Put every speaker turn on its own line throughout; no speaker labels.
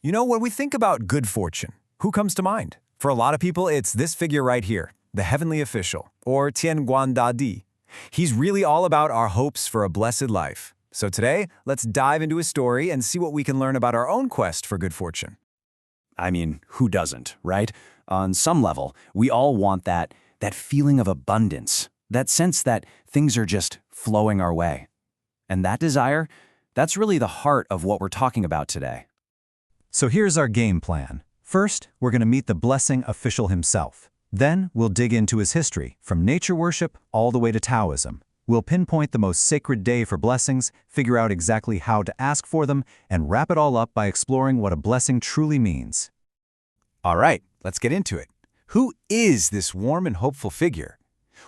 When we think about good fortune, who comes to mind? For a lot of people, it's this figure right here, the heavenly official, or Tian Guan Da Di. He's really all about our hopes for a blessed life. So today, let's dive into his story and see what we can learn about our own quest for good fortune.
I mean, who doesn't, right? On some level, we all want that feeling of abundance, that sense that things are just flowing our way. And that desire, that's really the heart of what we're talking about today.
So here's our game plan. First, we're going to meet the blessing official himself. Then, we'll dig into his history, from nature worship all the way to Taoism. We'll pinpoint the most sacred day for blessings, figure out exactly how to ask for them, and wrap it all up by exploring what a blessing truly means.
All right, let's get into it. Who is this warm and hopeful figure?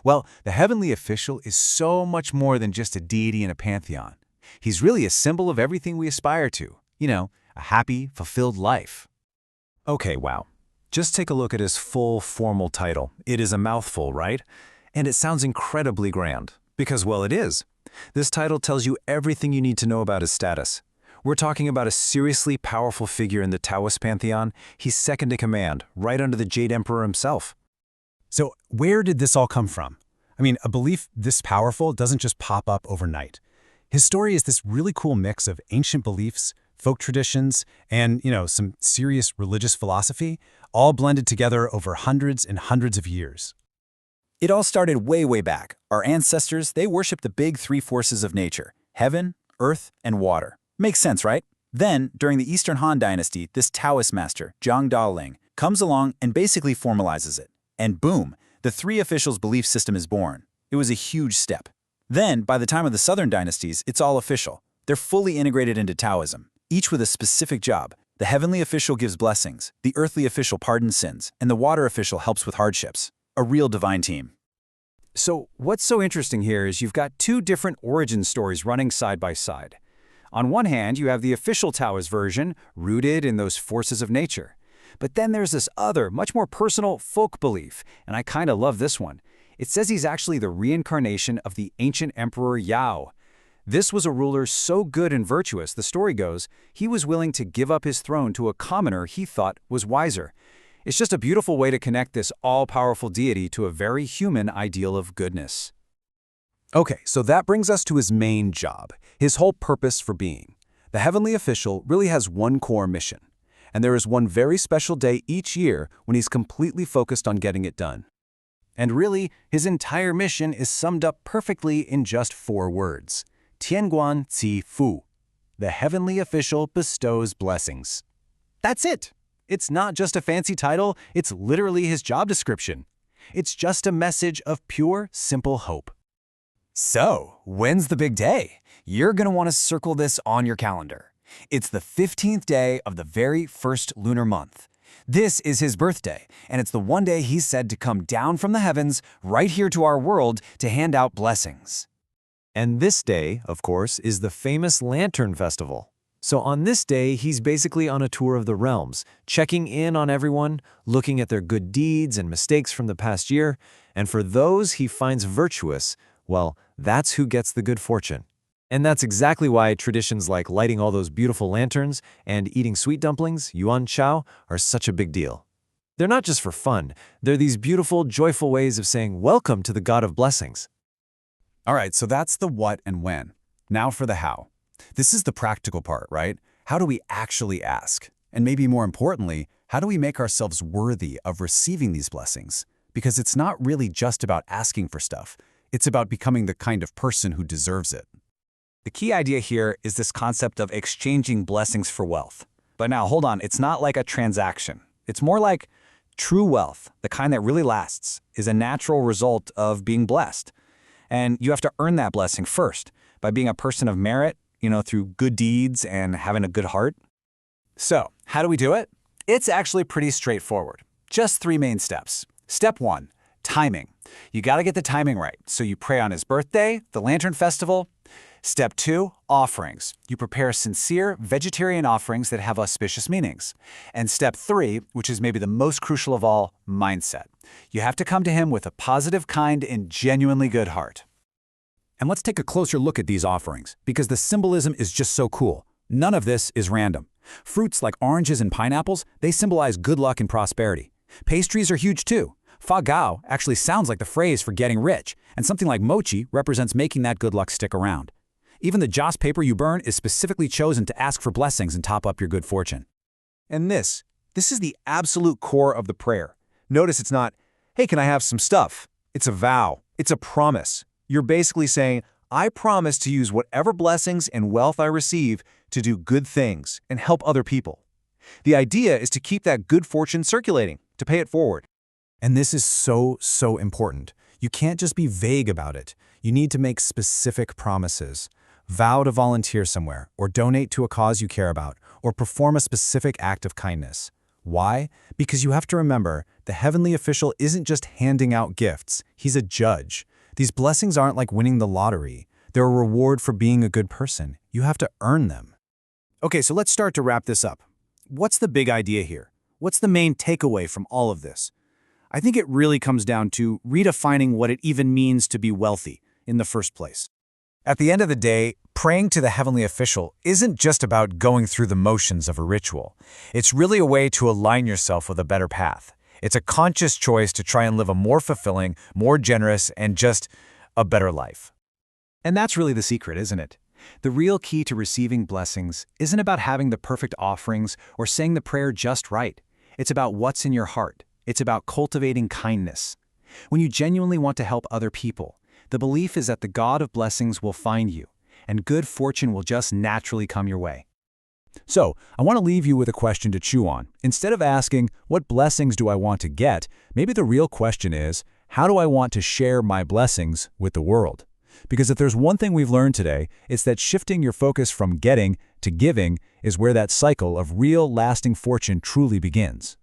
Well, the heavenly official is so much more than just a deity in a pantheon. He's really a symbol of everything we aspire to. A happy, fulfilled life.
Okay, wow. Just take a look at his full formal title. It is a mouthful, right? And it sounds incredibly grand. Because, well, it is. This title tells you everything you need to know about his status. We're talking about a seriously powerful figure in the Taoist pantheon. He's second in command, right under the Jade Emperor himself.
So where did this all come from? A belief this powerful doesn't just pop up overnight. His story is this really cool mix of ancient beliefs, folk traditions, and, some serious religious philosophy, all blended together over hundreds and hundreds of years.
It all started way back. Our ancestors, they worshiped the big three forces of nature: heaven, earth, and water. Makes sense, right? Then, during the Eastern Han Dynasty, this Taoist master, Zhang Daoling, comes along and basically formalizes it. And boom, the three officials' belief system is born. It was a huge step. Then, by the time of the Southern dynasties, it's all official. They're fully integrated into Taoism, each with a specific job. The heavenly official gives blessings, the earthly official pardons sins, and the water official helps with hardships. A real divine team.
So what's so interesting here is you've got two different origin stories running side by side. On one hand, you have the official Taoist version, rooted in those forces of nature. But then there's this other, much more personal folk belief, and I kind of love this one. It says he's actually the reincarnation of the ancient Emperor Yao. This was a ruler so good and virtuous, the story goes, he was willing to give up his throne to a commoner he thought was wiser. It's just a beautiful way to connect this all-powerful deity to a very human ideal of goodness.
Okay, so that brings us to his main job, his whole purpose for being. The heavenly official really has one core mission, and there is one very special day each year when he's completely focused on getting it done. And really, his entire mission is summed up perfectly in just 4 words. Tianguan Ci Fu. The heavenly official bestows blessings. That's it. It's not just a fancy title, it's literally his job description. It's just a message of pure, simple hope.
So, when's the big day? You're going to want to circle this on your calendar. It's the 15th day of the very first lunar month. This is his birthday, and it's the one day he's said to come down from the heavens right here to our world to hand out blessings.
And this day, of course, is the famous Lantern Festival. So on this day, he's basically on a tour of the realms, checking in on everyone, looking at their good deeds and mistakes from the past year, and for those he finds virtuous, well, that's who gets the good fortune. And that's exactly why traditions like lighting all those beautiful lanterns and eating sweet dumplings, yuan chao, are such a big deal. They're not just for fun, they're these beautiful, joyful ways of saying welcome to the God of blessings.
All right, so that's the what and when. Now for the how. This is the practical part, right? How do we actually ask? And maybe more importantly, how do we make ourselves worthy of receiving these blessings? Because it's not really just about asking for stuff. It's about becoming the kind of person who deserves it.
The key idea here is this concept of exchanging blessings for wealth. But now, hold on, it's not like a transaction. It's more like true wealth, the kind that really lasts, is a natural result of being blessed. And you have to earn that blessing first, by being a person of merit, through good deeds and having a good heart.
So, how do we do it? It's actually pretty straightforward. Just 3 main steps. Step 1, timing. You got to get the timing right. So you pray on his birthday, the Lantern Festival. Step 2, offerings. You prepare sincere vegetarian offerings that have auspicious meanings. And step 3, which is maybe the most crucial of all, mindset. You have to come to him with a positive, kind, and genuinely good heart.
And let's take a closer look at these offerings, because the symbolism is just so cool. None of this is random.
Fruits like oranges and pineapples, they symbolize good luck and prosperity. Pastries are huge too. Fa Gao actually sounds like the phrase for getting rich, and something like mochi represents making that good luck stick around. Even the joss paper you burn is specifically chosen to ask for blessings and top up your good fortune.
And this is the absolute core of the prayer. Notice it's not, hey, can I have some stuff? It's a vow. It's a promise. You're basically saying, I promise to use whatever blessings and wealth I receive to do good things and help other people. The idea is to keep that good fortune circulating, to pay it forward.
And this is so important. You can't just be vague about it. You need to make specific promises. Vow to volunteer somewhere, or donate to a cause you care about, or perform a specific act of kindness. Why? Because you have to remember, the heavenly official isn't just handing out gifts. He's a judge. These blessings aren't like winning the lottery. They're a reward for being a good person. You have to earn them. Okay, so let's start to wrap this up. What's the big idea here? What's the main takeaway from all of this? I think it really comes down to redefining what it even means to be wealthy in the first place. At the end of the day, praying to the heavenly official isn't just about going through the motions of a ritual. It's really a way to align yourself with a better path. It's a conscious choice to try and live a more fulfilling, more generous, and just a better life.
And that's really the secret, isn't it? The real key to receiving blessings isn't about having the perfect offerings or saying the prayer just right. It's about what's in your heart. It's about cultivating kindness. When you genuinely want to help other people, the belief is that the God of blessings will find you, and good fortune will just naturally come your way.
So, I want to leave you with a question to chew on. Instead of asking, what blessings do I want to get, maybe the real question is, how do I want to share my blessings with the world? Because if there's one thing we've learned today, it's that shifting your focus from getting to giving is where that cycle of real, lasting fortune truly begins.